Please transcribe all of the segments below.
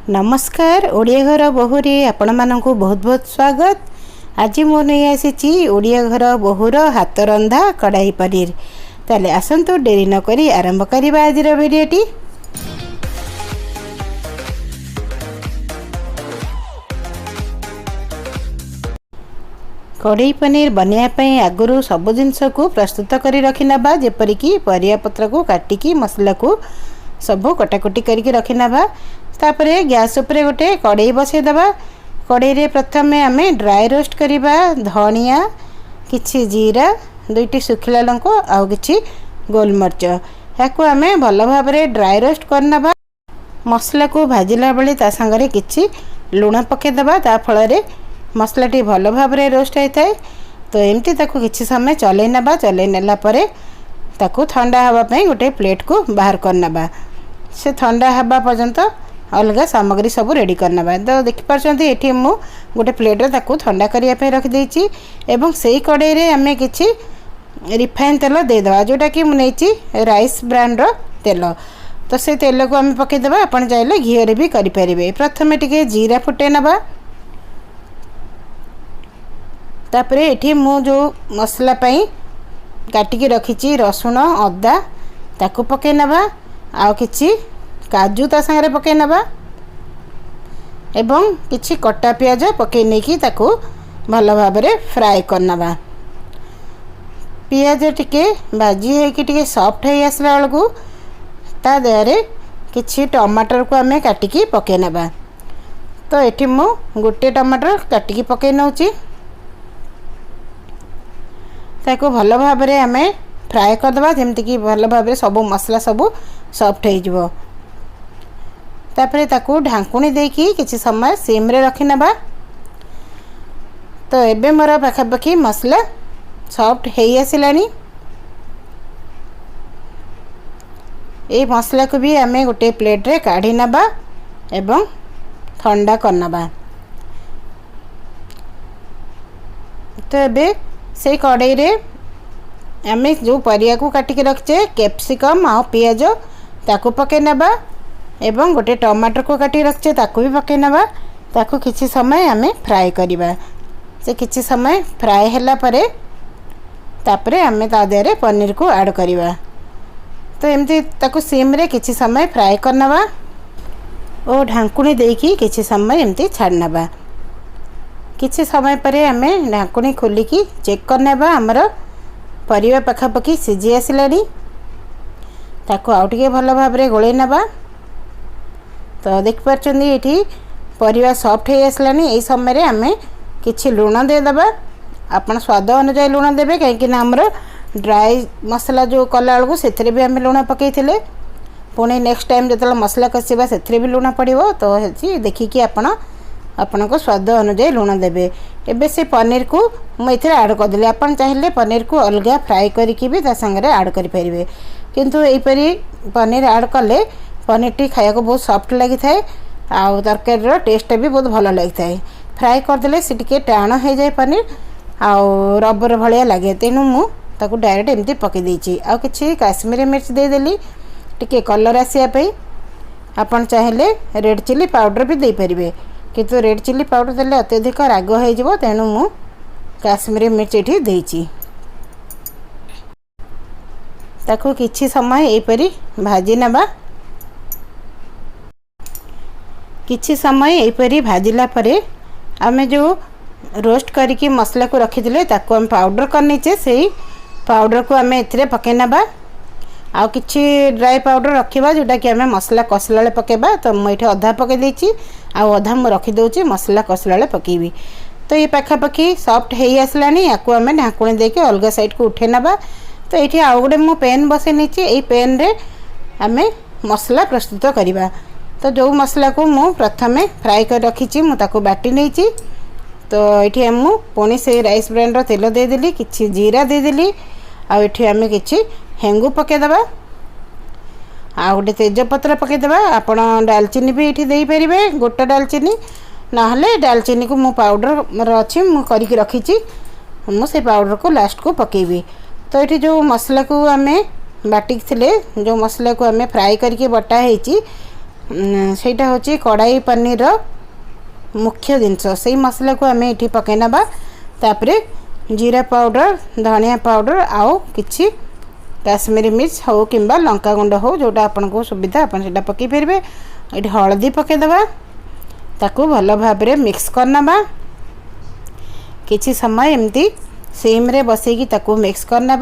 नमस्कार ओडिया घर बहुरे आपण मानकु बहुत बहुत स्वागत। आज मु नहीं आसी ओडिया घर बहुर हाथ रंधा कढ़ाई पनीर। ताले आसंतु डेरी न करी आरंभ करिबा आज वीडियोटी। कढ़ाई पनीर बनायापी आगुरी सब जिनस को प्रस्तुत करी रखी नबा, जेपरिकी परिया पत्र को काटिकी मसला को सब कटाकटी करके रखी नबा। तापरे गैस उपरे गोटे कढ़ाई बसई दबा। कढ़ाई रे प्रथमे आमे ड्राई रोस्ट करिबा धनिया, किछि जीरा, दुईटी सुखिला लंका आउ किछि गोलमर्च। याकू आमे भल भाबरे ड्राई रोस्ट करनबा। मसला को भाजिला बेले ता संगरे किछि लूण पके दबा, ता फଳରେ मसलाटी भल भाबरे रोस्ट होइथाय। तो एमती ताकू किछि समय चलै नबा। चलै नेला परे ताकू ठंडा हवा पई गोटे प्लेट को बाहर करनबा। से ठंडा हवा पर्यंत अलग सामग्री सब रेडी करनबा। तो देखि परछंती एठी मु गोटे प्लेट रे ताकू ठंडा करिया पे रख देछि एवं सेही कढ़ाई रे हमें किछि रिफाइन तेल दे दवा, जोटा कि मु नेछि राइस ब्रांड रो तेल। तो से तेल को हमें पके दबा। आपण चाहिले घी रे भी करि परिबे। प्रथमे टिके जीरा फुटे नबा। तापरे एठी मु जो मसला पई काटिकी रखिछि रसुण अदा ताकू पके नबा। आउ किछि काजू ता संगे पके नबा एवं किछि कटा प्याज पके नेकी ताकू भल भाबरे फ्राई करनबा। प्याज टिके भाजी है कि टिके सॉफ्ट है आसला बेलू ता देहरे किछि टमाटर को आमे काटिकी पके नबा। तो एठी मु गोटे टमाटर काटिकी पके नउची। ताको भल भाबरे आमे फ्राई कर दबा, जेमति कि भल भाबरे सब मसला सब सॉफ्ट हो जिवो। तापरे ताकू ढांकुणी देकी किछि समय सिम रे रखि नबा। तो एबे मोर पाखापाखी मसला सॉफ्ट हेई आसिलानी। ए मसला को भी आमे गोटे प्लेट रे काढी नबा एवं ठंडा करनबा। तो एबे से कढ़ाई रे आमे जो परिया को काटिकी रखचे कैप्सिकम आ पियाज ताकू पके नबा एवं गोटे टमाटर को काटी रखचे ताकू भी पके नबा। ताकू किछि समय आमे फ्राई करिबा। से किछि समय फ्राई हैला परे तापरे आमे ता देरे पनीर को ऐड करिबा। तो एमती ताकू सिम रे किछि समय फ्राई करनबा ओ ढांकुणी देकी किछि समय एमती छाड़नबा। किछि समय परे आमे ढांकुणी खोलिकी चेक करनबा। हमर परिवा पाखापाखी सिझी आसिलानी। ताकू आउ टिके भल भाबरे गोळै नबा। तो देख परछन्ती एठी परिवा सॉफ्ट हे आसलानी। एई समय रे आमे किछि लूण दे दबा। आपण स्वाद अनुसार लूण देबे, काहे कि ना हमर ड्राई मसला जो कला बेलू सेथरे भी आमे लूण पकेइथिले। पुणी नेक्स्ट टाइम जतला मसला कसिबा सेथरे भी लूण पड़िबो। तो हेची देखिकी आपण को स्वाद अनुसार लूण देबे। एबे से पनीर को मैं इथे ऐड कर देले। आपण चाहिले पनीर को अलगा फ्राई करिकी भी ता संगे ऐड करि परिबे, किंतु एई परी पनीर ऐड कले पनीर टी खाया को बहुत सॉफ्ट लगी थाए। आउ तरकारी रो टेस्ट भी बहुत भल लगी थाए। फ्राई कर देले से टिके टाण हो जाए पनीर आउ रबर भलिया लागे। तेनु मु ताकू डायरेक्ट एमती पके देछि। आउ किछि काश्मीरी मिर्च दे देली टिके कलर आसिया पे। आपण चाहिले रेड चिली पाउडर भी दे परिबे, किंतु रेड चिली पाउडर देले अत्यधिक राग हो जिवो। तेनु मु काश्मीरी मिर्च एठी देछि। ताकू किछि समय एई परी भाजी नबा। किछि समय एई परी भाजिला परे आमे जो रोस्ट करिकी मसला को रखि दिले ताकू हम पाउडर करनीचे सेही पाउडर को आमे एथिरे पके नबा। आ किछि ड्राई पाउडर रखिबा जोटा कि आमे मसला कसलाले पकेबा। तो मैं एठी अधा पके देछि आ अधा म रखि दोछि मसला कसलाले पकेबी। तो ये पाखापाखी सॉफ्ट हेई आसलानी। याकू आमे ढांकुणी देके अलगा साइड को उठे नबा। तो एठी आउ गोटे मु पैन बसे नेछि। एई पैन रे आमे मसला प्रस्तुत करिबा। तो जो मसला को मु प्रथमे फ्राई कर रखिछि मु ताकू बाटी नेछि। तो एठी मु पुणी से राइस ब्रांड रो तेल दे देली, किछि जीरा दे देली, आ एठी आमे किछि हेंगु पके दबा। आ गोटे तेजपत्र पके दबा। आपण दालचीनी भी एठी देई परिबे, गोटा दालचीनी ना हले दालचीनी को मु पाउडर अछि मु करिक रखिछि। मु से पाउडर को लास्ट को पकेबी। तो एठी जो मसला को आमे बाटिक थिले, जो मसला को आमे फ्राई करके बटा हेची ସେଇଟା ହେଉଛି କଡ଼ାଇ ପନିର मुख्य जिनस से मसला को आम ये पकई नवा तापर जीरा पाउडर धनिया पाउडर आउ कि काश्मीरी मिर्च हो कि लंका गुंड हो जोटा आपन को सुविधा आपन से पकई पारे। ये हलदी पकईदे ताकू भल भाव मिक्स करना किछि समय एमती सिम रे बसैकी ताकू मिक्स करना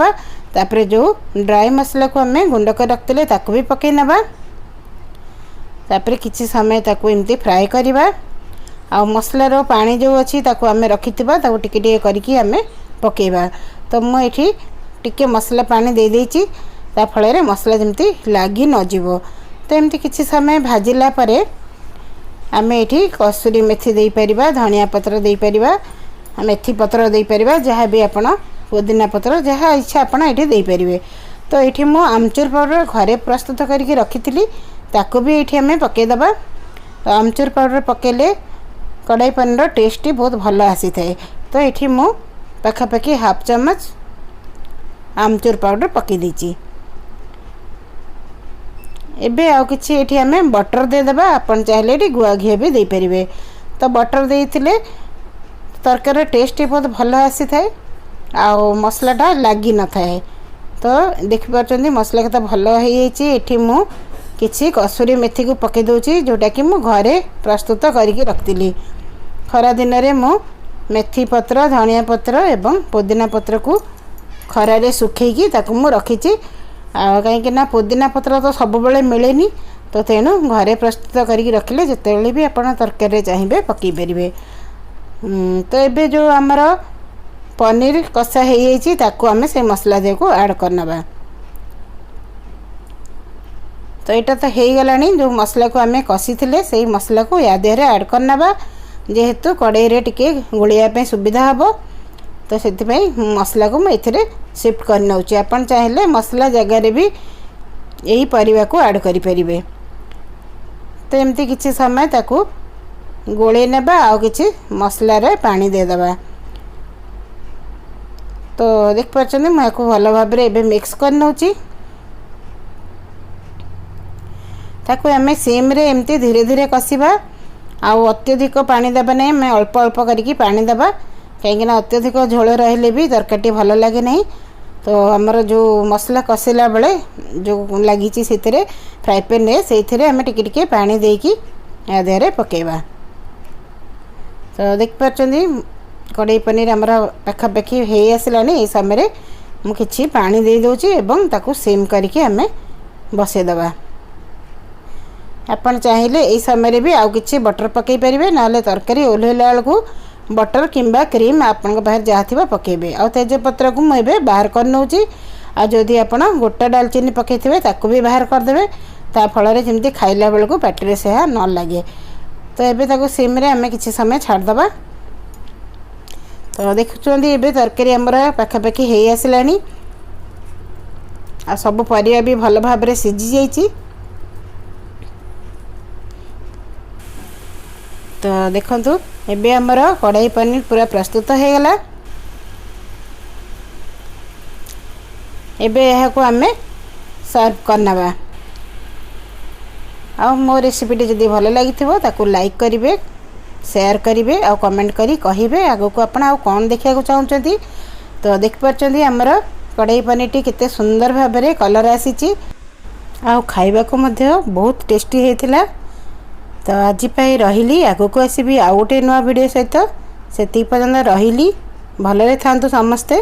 तापर जो ड्राई मसला को आम गुंड कर रखते ताकू भी पकई नवा तापर किछि समय ताकू एमती फ्राए करवा आ मसलार पानी जो अच्छी ताकू आम रखि ताकू टिके टिके करके आम पकेबा। तो मुझे टिके मसला पानी दे देछि ता फल मसला जमती लागी नजिवो। तो एमती किछि समय भाजिला परे आम ये कसूरी मेथी दे परिबा धनिया पत्र दे परिबा मेथी पत्र दे परिबा जहाँ भी आपण पुदीना पत्र जहाँ इच्छा आपण ये दे परिबे। तो ये मु आमचूर पाउडर घरे प्रस्तुत करके रखी ताकू भी ये आम पकईदबा। तो आमचूर पाउडर पकेले कड़ाई पनीर टेस्ट बहुत भल आसी थाए। तो ये मु पाखापाखि हाफ चम्मच आमचूर पाउडर पकई देछि। एबे आउ किछि एठी आम बटर देदेबा आपन चाहिले एठी गुआ घी भी दे परिबे। तो बटर देइथिले तरकारी टेस्ट बहुत भल आसी थाए आ मसलाटा लागी न थाए। तो देखि पारछन्ती मसला केते भल होई जाइछि। एठी मु किछि कसूरी मेथी को पकई दोछि जोटा कि मु घरे प्रस्तुत करके रखतिली। खरा दिन रे मु मेथी पत्र धनिया पत्र एवं पुदीना पत्र को खरारे सुखेकी ताकू मु रखीछि। कहीं ना पुदीना पत्र तो सब बेले मिलेनी तो तेणु घरे प्रस्तुत करके रखिले जिते भी आप तरकारी चाहिए पकई पारे। तो ये जो आमर पनीर कषा हो ताकू आम से मसला दे को ऐड करना। तो यहाँ तो हो गलानी जो मसला को आम कषी थे से मसला को या देहरे ऐड करना जेहेतु कड़ाई रे टिके गोलिया सुविधा हम। तो से मसला को मुझे शिफ्ट कर नौची आपन चाहिए मसला जगार भी यही परिवा को ऐड करि परिबे। तो एमती किछि समय ताकू गोले नेबा आ किछि मसला रे पानी दे देबा। तो देख पाछन मैं को भल भाव रे एबे मिक्स कर नौची ताकू आम सिम रे एमती धीरे धीरे कषिबा आउ अत्यधिक पानी देबा नहीं मैं अल्प अल्प करके पानी देबा कहीं अत्यधिक झोल रहिले भी तरकारी भल लगे नहीं। तो आमर जो मसला कषिला बेले जो लगी से फ्राए पैन से आम टिके पानी देकी या देहरे पकेबा। तो देख पार्टी कड़ाई पनीर आमर पाखापाखि हो आसलानी ये समय मुझे पानी दे दूची एवं ताकू सिम करके आम बसईदबा। आपन चाहिए यही समय भी आउ किछि बटर पकई पारे ना तरकारी ओल्हैला बेलू बटर किंबा क्रीम आपन बाहर जहाँ थी पकेबे। आ तेजपत्र को मुझे बाहर कर नौची आ जदि आप गोटा डालचीनी पकई ताकू भी बाहर करदे ता फल जमी खाइला बेलू पार्टी से न लगे। तो ये सिम रे आम किछि समय छाड़दबा। तो देखुं ये तरकारी आमर पाखापाखि हो आसलानी आ सब परिया भी भल भाव सीझी जाइए। तो देखंतु एबे हमर कड़ाई पनीर पूरा प्रस्तुत हो गला। एबे यह को आमे सर्व करनबा। आ मो रेसिपीटी जदि भल लगी ताकू लाइक करिवे शेयर करिवे आ कमेंट करी कहिवे आगो को आपण आ कोन देखिया को चाहउचंती। तो देख परचंती हमर कड़ाई पनीर टी केते सुंदर भाबरे कलर आसीची आ खाइबा को मध्य बहुत टेस्टी हेतिला। तो आज रही आगो को आसबि आउ गोटे नुआ वीडियो सहित से पर्यंत रही भलरे थांतु समस्ते।